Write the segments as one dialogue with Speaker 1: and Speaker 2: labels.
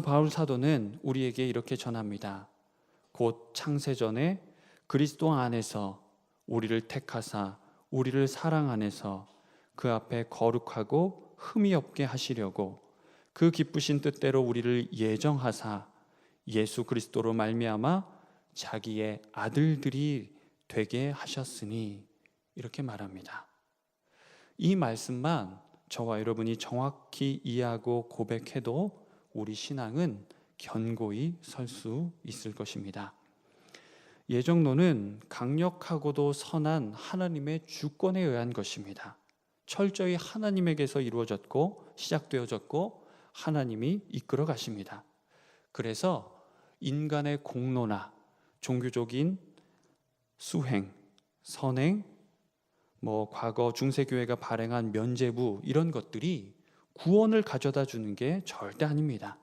Speaker 1: 바울 사도는 우리에게 이렇게 전합니다. 곧 창세전에 그리스도 안에서 우리를 택하사 우리를 사랑 안에서 그 앞에 거룩하고 흠이 없게 하시려고 그 기쁘신 뜻대로 우리를 예정하사 예수 그리스도로 말미암아 자기의 아들들이 되게 하셨으니, 이렇게 말합니다. 이 말씀만 저와 여러분이 정확히 이해하고 고백해도 우리 신앙은 견고히 설 수 있을 것입니다. 예정론은 강력하고도 선한 하나님의 주권에 의한 것입니다. 철저히 하나님에게서 이루어졌고 시작되어졌고 하나님이 이끌어 가십니다. 그래서 인간의 공로나 종교적인 수행, 선행, 과거 중세교회가 발행한 면죄부, 이런 것들이 구원을 가져다 주는 게 절대 아닙니다.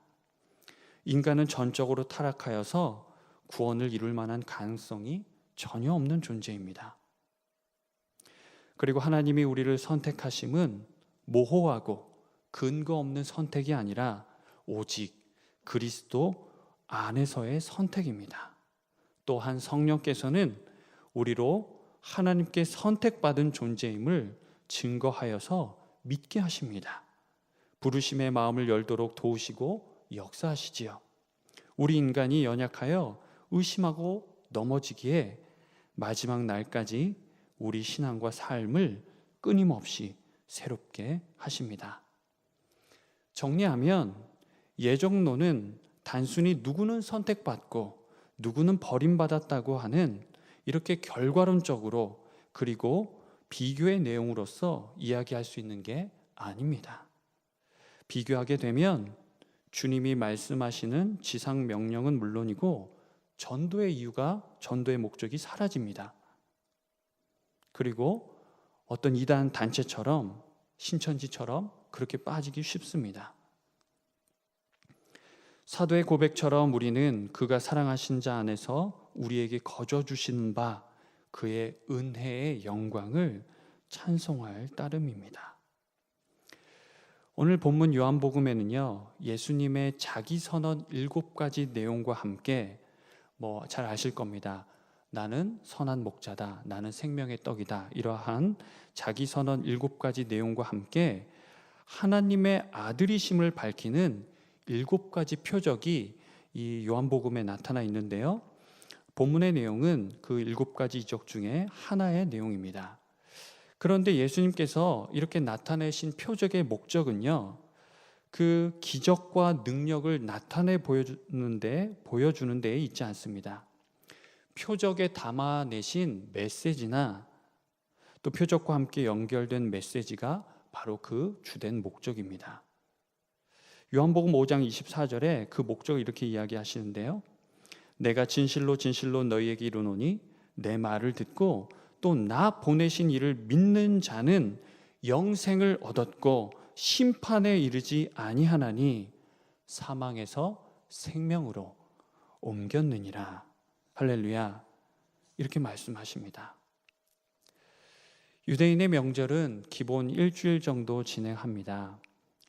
Speaker 1: 인간은 전적으로 타락하여서 구원을 이룰 만한 가능성이 전혀 없는 존재입니다. 그리고 하나님이 우리를 선택하심은 모호하고 근거 없는 선택이 아니라 오직 그리스도 안에서의 선택입니다. 또한 성령께서는 우리로 하나님께 선택받은 존재임을 증거하여서 믿게 하십니다. 부르심의 마음을 열도록 도우시고 역사하시지요. 우리 인간이 연약하여 의심하고 넘어지기에 마지막 날까지 우리 신앙과 삶을 끊임없이 새롭게 하십니다. 정리하면 예정론은 단순히 누구는 선택받고 누구는 버림받았다고 하는 이렇게 결과론적으로 그리고 비교의 내용으로서 이야기할 수 있는 게 아닙니다. 비교하게 되면 주님이 말씀하시는 지상 명령은 물론이고 전도의 이유가, 전도의 목적이 사라집니다. 그리고 어떤 이단 단체처럼, 신천지처럼 그렇게 빠지기 쉽습니다. 사도의 고백처럼 우리는 그가 사랑하신 자 안에서 우리에게 거저 주시는 바 그의 은혜의 영광을 찬송할 따름입니다. 오늘 본문 요한복음에는요, 예수님의 자기선언 7가지 내용과 함께 잘 아실 겁니다. 나는 선한 목자다, 나는 생명의 떡이다, 이러한 자기선언 7가지 내용과 함께 하나님의 아들이심을 밝히는 7가지 표적이 이 요한복음에 나타나 있는데요, 본문의 내용은 그 7가지 이적 중에 하나의 내용입니다. 그런데 예수님께서 이렇게 나타내신 표적의 목적은요, 그 기적과 능력을 나타내 보여주는 데에 있지 않습니다. 표적에 담아내신 메시지나 또 표적과 함께 연결된 메시지가 바로 그 주된 목적입니다. 요한복음 5장 24절에 그 목적을 이렇게 이야기하시는데요, 내가 진실로 진실로 너희에게 이르노니 내 말을 듣고 또 나 보내신 이를 믿는 자는 영생을 얻었고 심판에 이르지 아니하나니 사망에서 생명으로 옮겼느니라. 할렐루야. 이렇게 말씀하십니다. 유대인의 명절은 기본 일주일 정도 진행합니다.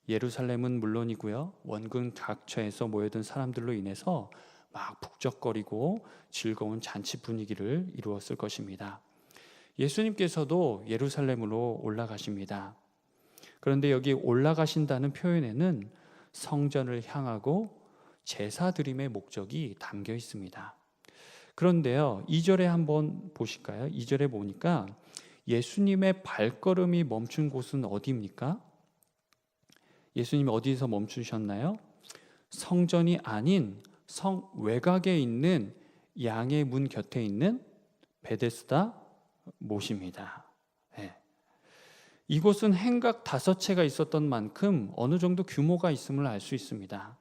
Speaker 1: 예루살렘은 물론이고요, 원근 각처에서 모여든 사람들로 인해서 막 북적거리고 즐거운 잔치 분위기를 이루었을 것입니다. 예수님께서도 예루살렘으로 올라가십니다. 그런데 여기 올라가신다는 표현에는 성전을 향하고 제사 드림의 목적이 담겨 있습니다. 그런데요, 2절에 한번 보실까요? 2절에 보니까 예수님의 발걸음이 멈춘 곳은 어디입니까? 예수님이 어디서 멈추셨나요? 성전이 아닌 성 외곽에 있는 양의 문 곁에 있는 베데스다 못입니다. 이곳은 행각 5채가 있었던 만큼 어느 정도 규모가 있음을 알 수 있습니다.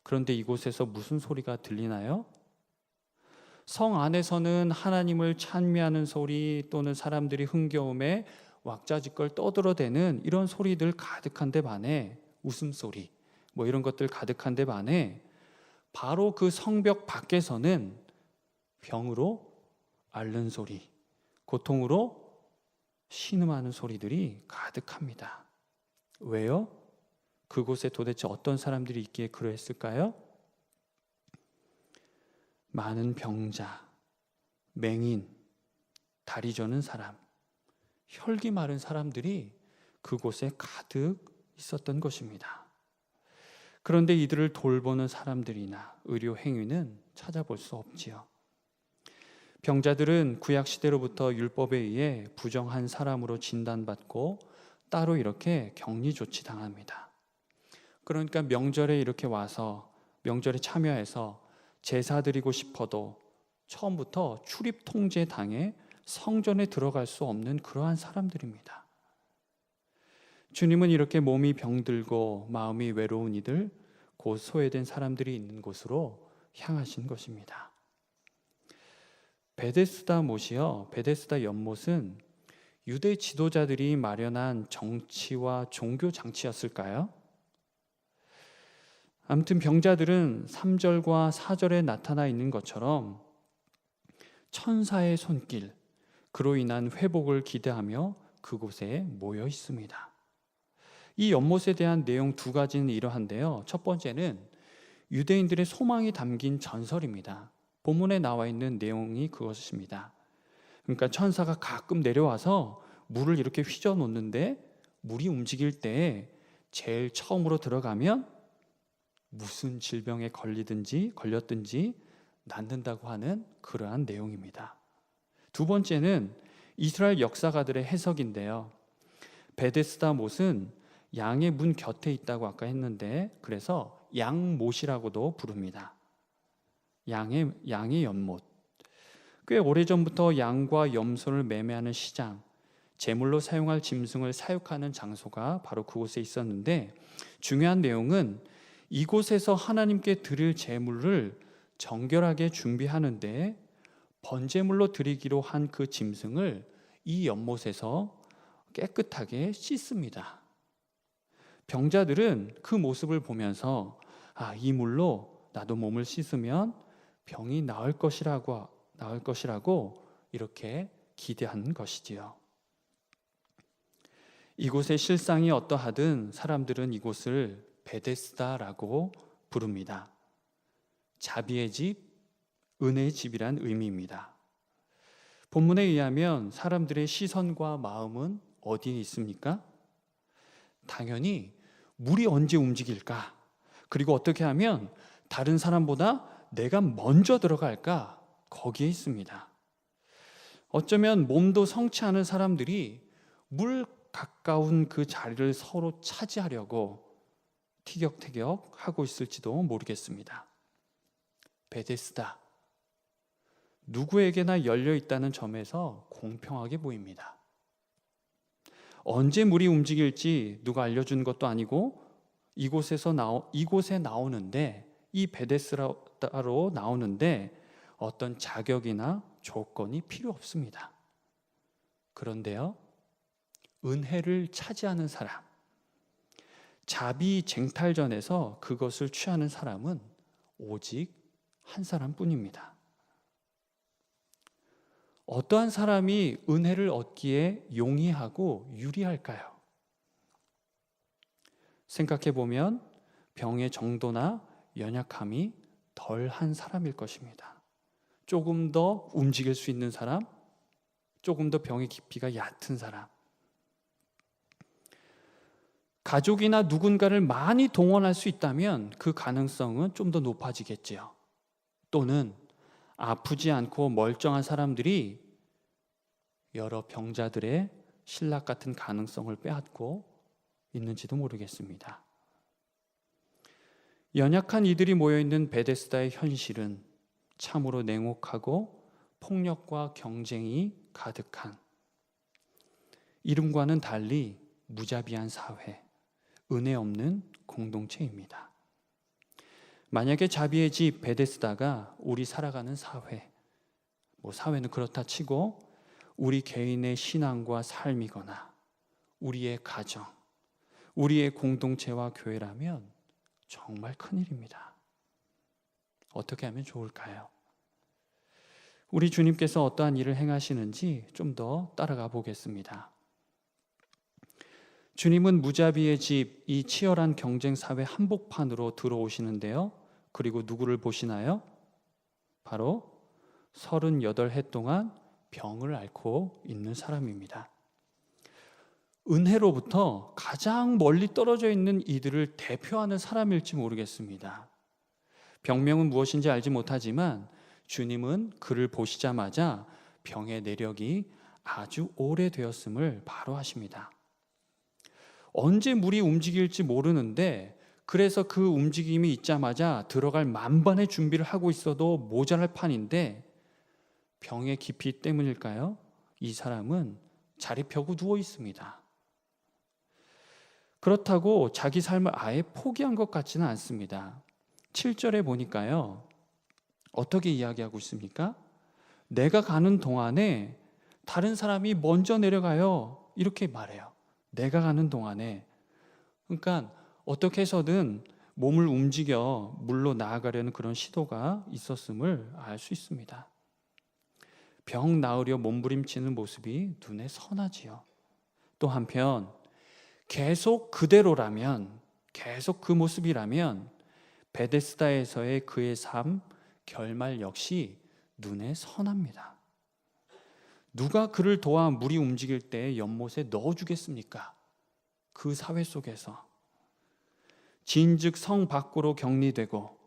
Speaker 1: 그런데 이곳에서 무슨 소리가 들리나요? 성 안에서는 하나님을 찬미하는 소리 또는 사람들이 흥겨움에 왁자지껄 떠들어대는 이런 소리들 가득한데 반해, 웃음소리 이런 것들 가득한데 반해 바로 그 성벽 밖에서는 병으로 앓는 소리, 고통으로 신음하는 소리들이 가득합니다. 왜요? 그곳에 도대체 어떤 사람들이 있기에 그러했을까요? 많은 병자, 맹인, 다리 저는 사람, 혈기 마른 사람들이 그곳에 가득 있었던 것입니다. 그런데 이들을 돌보는 사람들이나 의료 행위는 찾아볼 수 없지요. 병자들은 구약 시대로부터 율법에 의해 부정한 사람으로 진단받고 따로 이렇게 격리 조치당합니다. 그러니까 명절에 이렇게 와서 명절에 참여해서 제사 드리고 싶어도 처음부터 출입 통제 당해 성전에 들어갈 수 없는 그러한 사람들입니다. 주님은 이렇게 몸이 병들고 마음이 외로운 이들, 곧 소외된 사람들이 있는 곳으로 향하신 것입니다. 베데스다 못이요, 베데스다 연못은 유대 지도자들이 마련한 정치와 종교 장치였을까요? 아무튼 병자들은 3절과 4절에 나타나 있는 것처럼 천사의 손길, 그로 인한 회복을 기대하며 그곳에 모여 있습니다. 이 연못에 대한 내용 두 가지는 이러한데요. 첫 번째는 유대인들의 소망이 담긴 전설입니다. 본문에 나와 있는 내용이 그것입니다. 그러니까 천사가 가끔 내려와서 물을 이렇게 휘저 놓는데 물이 움직일 때 제일 처음으로 들어가면 무슨 질병에 걸렸든지 낫는다고 하는 그러한 내용입니다. 두 번째는 이스라엘 역사가들의 해석인데요. 베데스다 못은 양의 문 곁에 있다고 아까 했는데 그래서 양못이라고도 부릅니다. 양의 연못. 꽤 오래전부터 양과 염소를 매매하는 시장, 제물로 사용할 짐승을 사육하는 장소가 바로 그곳에 있었는데 중요한 내용은 이곳에서 하나님께 드릴 제물을 정결하게 준비하는데 번제물로 드리기로 한 그 짐승을 이 연못에서 깨끗하게 씻습니다. 병자들은 그 모습을 보면서 이 물로 나도 몸을 씻으면 병이 나을 것이라고 이렇게 기대한 것이지요. 이곳의 실상이 어떠하든 사람들은 이곳을 베데스다라고 부릅니다. 자비의 집, 은혜의 집이란 의미입니다. 본문에 의하면 사람들의 시선과 마음은 어디에 있습니까? 당연히 물이 언제 움직일까? 그리고 어떻게 하면 다른 사람보다 내가 먼저 들어갈까? 거기에 있습니다. 어쩌면 몸도 성치 않은 사람들이 물 가까운 그 자리를 서로 차지하려고 티격태격 하고 있을지도 모르겠습니다. 베데스다. 누구에게나 열려 있다는 점에서 공평하게 보입니다. 언제 물이 움직일지 누가 알려준 것도 아니고 이곳에 나오는데 이 베데스다로 나오는데 어떤 자격이나 조건이 필요 없습니다. 그런데요, 은혜를 차지하는 사람, 자비 쟁탈전에서 그것을 취하는 사람은 오직 한 사람뿐입니다. 어떠한 사람이 은혜를 얻기에 용이하고 유리할까요? 생각해 보면 병의 정도나 연약함이 덜한 사람일 것입니다. 조금 더 움직일 수 있는 사람, 조금 더 병의 깊이가 얕은 사람. 가족이나 누군가를 많이 동원할 수 있다면 그 가능성은 좀 더 높아지겠지요. 또는 아프지 않고 멀쩡한 사람들이 여러 병자들의 신락 같은 가능성을 빼앗고 있는지도 모르겠습니다. 연약한 이들이 모여있는 베데스다의 현실은 참으로 냉혹하고 폭력과 경쟁이 가득한, 이름과는 달리 무자비한 사회, 은혜 없는 공동체입니다. 만약에 자비의 집 베데스다가 우리 살아가는 사회, 사회는 그렇다 치고 우리 개인의 신앙과 삶이거나 우리의 가정, 우리의 공동체와 교회라면 정말 큰일입니다. 어떻게 하면 좋을까요? 우리 주님께서 어떠한 일을 행하시는지 좀 더 따라가 보겠습니다. 주님은 무자비의 집, 이 치열한 경쟁 사회 한복판으로 들어오시는데요. 그리고 누구를 보시나요? 바로 38해 동안 병을 앓고 있는 사람입니다. 은혜로부터 가장 멀리 떨어져 있는 이들을 대표하는 사람일지 모르겠습니다. 병명은 무엇인지 알지 못하지만 주님은 그를 보시자마자 병의 내력이 아주 오래되었음을 바로 하십니다. 언제 물이 움직일지 모르는데 그래서 그 움직임이 있자마자 들어갈 만반의 준비를 하고 있어도 모자랄 판인데 병의 깊이 때문일까요? 이 사람은 자리 펴고 누워 있습니다. 그렇다고 자기 삶을 아예 포기한 것 같지는 않습니다. 7절에 보니까요. 어떻게 이야기하고 있습니까? 내가 가는 동안에 다른 사람이 먼저 내려가요. 이렇게 말해요. 내가 가는 동안에. 그러니까 어떻게 해서든 몸을 움직여 물로 나아가려는 그런 시도가 있었음을 알 수 있습니다. 병 나으려 몸부림치는 모습이 눈에 선하지요. 또 한편 계속 그대로라면, 계속 그 모습이라면 베데스다에서의 그의 삶, 결말 역시 눈에 선합니다. 누가 그를 도와 물이 움직일 때 연못에 넣어주겠습니까? 그 사회 속에서 진즉 성 밖으로 격리되고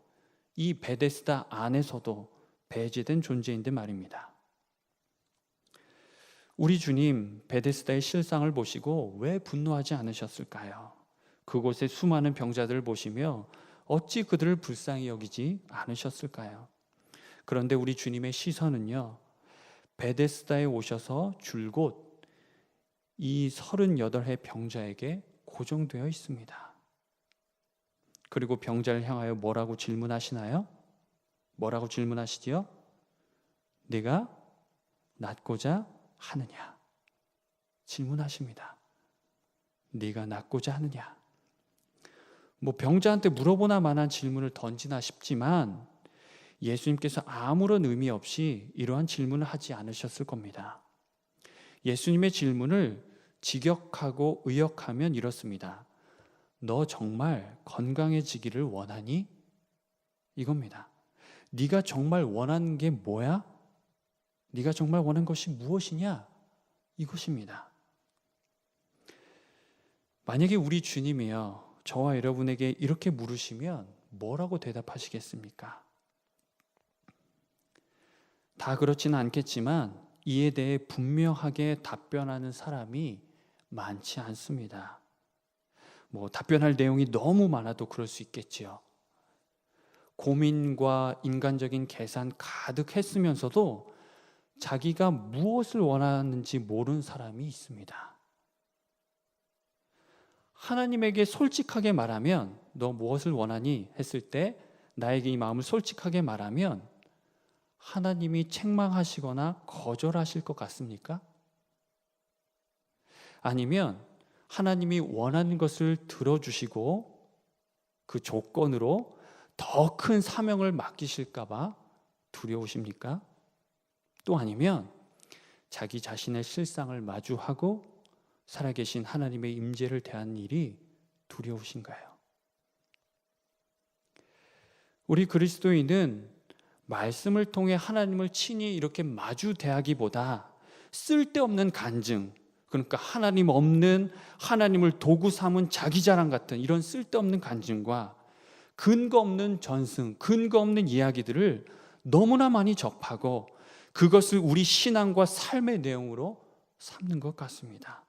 Speaker 1: 이 베데스다 안에서도 배제된 존재인데 말입니다. 우리 주님 베데스다의 실상을 보시고 왜 분노하지 않으셨을까요? 그곳의 수많은 병자들을 보시며 어찌 그들을 불쌍히 여기지 않으셨을까요? 그런데 우리 주님의 시선은요, 베데스다에 오셔서 줄곧 이 38해 병자에게 고정되어 있습니다. 그리고 병자를 향하여 뭐라고 질문하시나요? 뭐라고 질문하시지요? 네가 낫고자 하느냐? 질문하십니다. 네가 낫고자 하느냐? 뭐 병자한테 물어보나 마난 질문을 던지나 싶지만 예수님께서 아무런 의미 없이 이러한 질문을 하지 않으셨을 겁니다. 예수님의 질문을 직역하고 의역하면 이렇습니다. 너 정말 건강해지기를 원하니? 이겁니다. 네가 정말 원하는 게 뭐야? 네가 정말 원하는 것이 무엇이냐? 이것입니다. 만약에 우리 주님이요, 저와 여러분에게 이렇게 물으시면 뭐라고 대답하시겠습니까? 다 그렇지는 않겠지만 이에 대해 분명하게 답변하는 사람이 많지 않습니다. 뭐 답변할 내용이 너무 많아도 그럴 수 있겠지요. 고민과 인간적인 계산 가득했으면서도 자기가 무엇을 원하는지 모르는 사람이 있습니다. 하나님에게 솔직하게 말하면 너 무엇을 원하니? 했을 때 나에게 이 마음을 솔직하게 말하면 하나님이 책망하시거나 거절하실 것 같습니까? 아니면 하나님이 원하는 것을 들어주시고 그 조건으로 더 큰 사명을 맡기실까 봐 두려우십니까? 또 아니면 자기 자신의 실상을 마주하고 살아계신 하나님의 임재를 대한 일이 두려우신가요? 우리 그리스도인은 말씀을 통해 하나님을 친히 이렇게 마주 대하기보다 쓸데없는 간증, 그러니까 하나님 없는, 하나님을 도구 삼은 자기 자랑 같은 이런 쓸데없는 간증과 근거 없는 전승, 근거 없는 이야기들을 너무나 많이 접하고 그것을 우리 신앙과 삶의 내용으로 삼는 것 같습니다.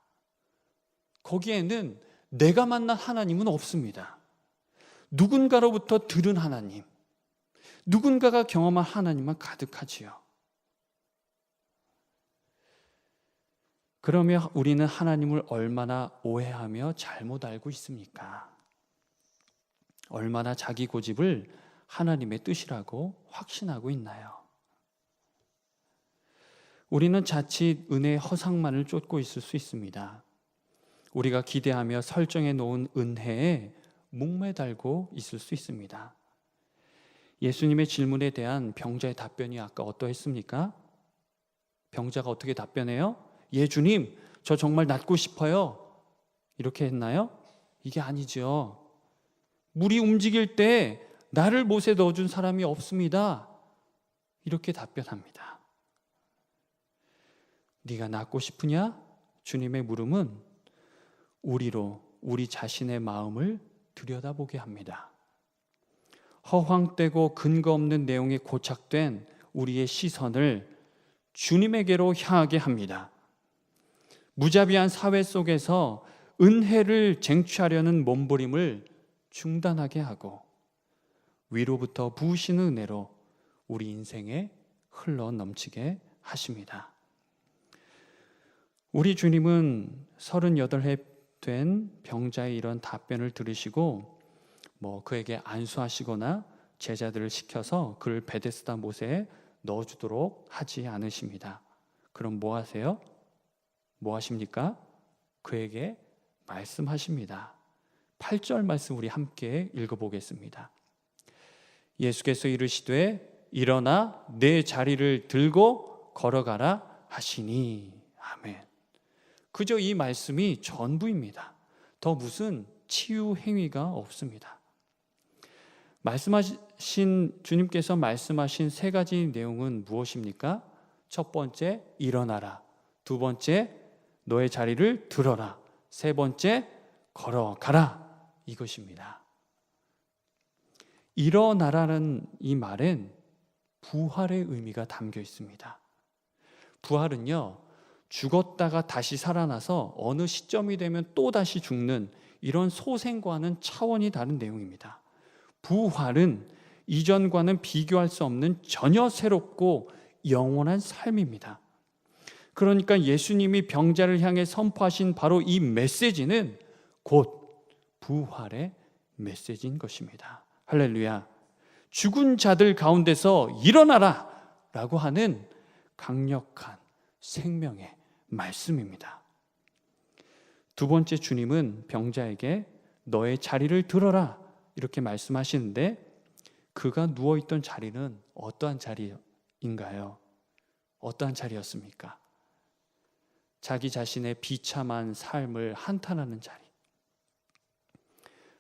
Speaker 1: 거기에는 내가 만난 하나님은 없습니다. 누군가로부터 들은 하나님, 누군가가 경험한 하나님만 가득하지요. 그러면 우리는 하나님을 얼마나 오해하며 잘못 알고 있습니까? 얼마나 자기 고집을 하나님의 뜻이라고 확신하고 있나요? 우리는 자칫 은혜의 허상만을 쫓고 있을 수 있습니다. 우리가 기대하며 설정해 놓은 은혜에 목매달고 있을 수 있습니다. 예수님의 질문에 대한 병자의 답변이 아까 어떠했습니까? 병자가 어떻게 답변해요? 예, 주님, 저 정말 낫고 싶어요. 이렇게 했나요? 이게 아니죠. 물이 움직일 때 나를 못에 넣어준 사람이 없습니다. 이렇게 답변합니다. 네가 낫고 싶으냐? 주님의 물음은 우리 자신의 마음을 들여다보게 합니다. 허황되고 근거 없는 내용에 고착된 우리의 시선을 주님에게로 향하게 합니다. 무자비한 사회 속에서 은혜를 쟁취하려는 몸부림을 중단하게 하고 위로부터 부으시는 은혜로 우리 인생에 흘러 넘치게 하십니다. 우리 주님은 38해 된 병자의 이런 답변을 들으시고 그에게 안수하시거나 제자들을 시켜서 그를 베데스다 못에 넣어주도록 하지 않으십니다. 그럼 뭐 하세요? 뭐 하십니까? 그에게 말씀하십니다. 8절 말씀 우리 함께 읽어보겠습니다. 예수께서 이르시되 일어나 내 자리를 들고 걸어가라 하시니. 아멘. 그저 이 말씀이 전부입니다. 더 무슨 치유 행위가 없습니다. 주님께서 말씀하신 세 가지 내용은 무엇입니까? 첫 번째, 일어나라. 두 번째, 너의 자리를 들어라. 세 번째, 걸어가라. 이것입니다. 일어나라는 이 말엔 부활의 의미가 담겨 있습니다. 부활은요, 죽었다가 다시 살아나서 어느 시점이 되면 또 다시 죽는 이런 소생과는 차원이 다른 내용입니다. 부활은 이전과는 비교할 수 없는 전혀 새롭고 영원한 삶입니다. 그러니까 예수님이 병자를 향해 선포하신 바로 이 메시지는 곧 부활의 메시지인 것입니다. 할렐루야. 죽은 자들 가운데서 일어나라 라고 하는 강력한 생명의 말씀입니다. 두 번째, 주님은 병자에게 너의 자리를 들어라 이렇게 말씀하시는데, 그가 누워있던 자리는 어떠한 자리인가요? 어떠한 자리였습니까? 자기 자신의 비참한 삶을 한탄하는 자리.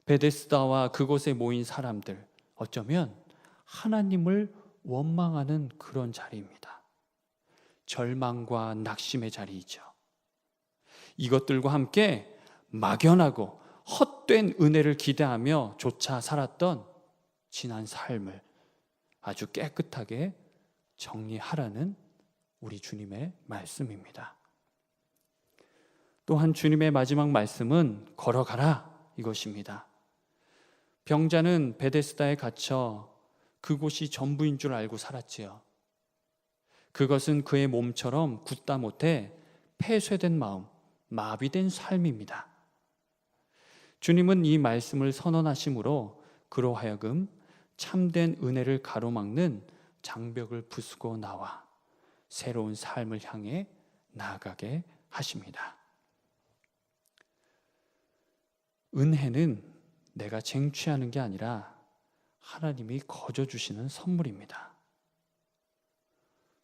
Speaker 1: 베데스다와 그곳에 모인 사람들, 어쩌면 하나님을 원망하는 그런 자리입니다. 절망과 낙심의 자리이죠. 이것들과 함께 막연하고 헛된 은혜를 기대하며 조차 살았던 지난 삶을 아주 깨끗하게 정리하라는 우리 주님의 말씀입니다. 또한 주님의 마지막 말씀은 걸어가라 이것입니다. 병자는 베데스다에 갇혀 그곳이 전부인 줄 알고 살았지요. 그것은 그의 몸처럼 굳다 못해 폐쇄된 마음, 마비된 삶입니다. 주님은 이 말씀을 선언하심으로 그로 하여금 참된 은혜를 가로막는 장벽을 부수고 나와 새로운 삶을 향해 나아가게 하십니다. 은혜는 내가 쟁취하는 게 아니라 하나님이 거저 주시는 선물입니다.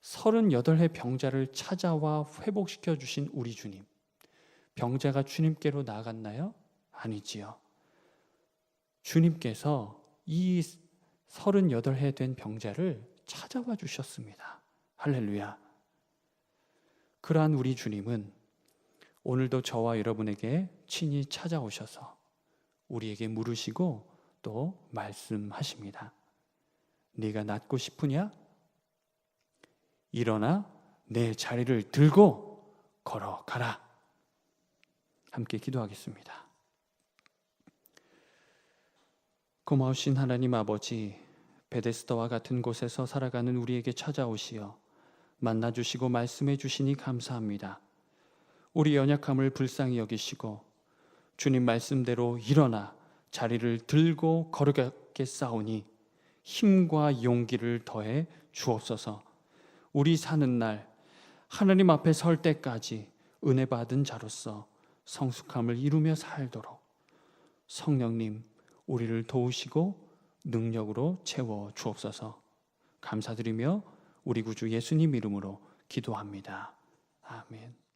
Speaker 1: 38의 병자를 찾아와 회복시켜 주신 우리 주님, 병자가 주님께로 나아갔나요? 아니지요. 주님께서 이 38해 된 병자를 찾아와 주셨습니다. 할렐루야. 그러한 우리 주님은 오늘도 저와 여러분에게 친히 찾아오셔서 우리에게 물으시고 또 말씀하십니다. 네가 낫고 싶으냐? 일어나 내 자리를 들고 걸어가라. 함께 기도하겠습니다. 고마우신 하나님 아버지, 베데스다와 같은 곳에서 살아가는 우리에게 찾아오시어 만나주시고 말씀해 주시니 감사합니다. 우리 연약함을 불쌍히 여기시고 주님 말씀대로 일어나 자리를 들고 걸어가겠사오니 힘과 용기를 더해 주옵소서. 우리 사는 날 하나님 앞에 설 때까지 은혜 받은 자로서 성숙함을 이루며 살도록 성령님 우리를 도우시고 능력으로 채워 주옵소서. 감사드리며 우리 구주 예수님 이름으로 기도합니다. 아멘.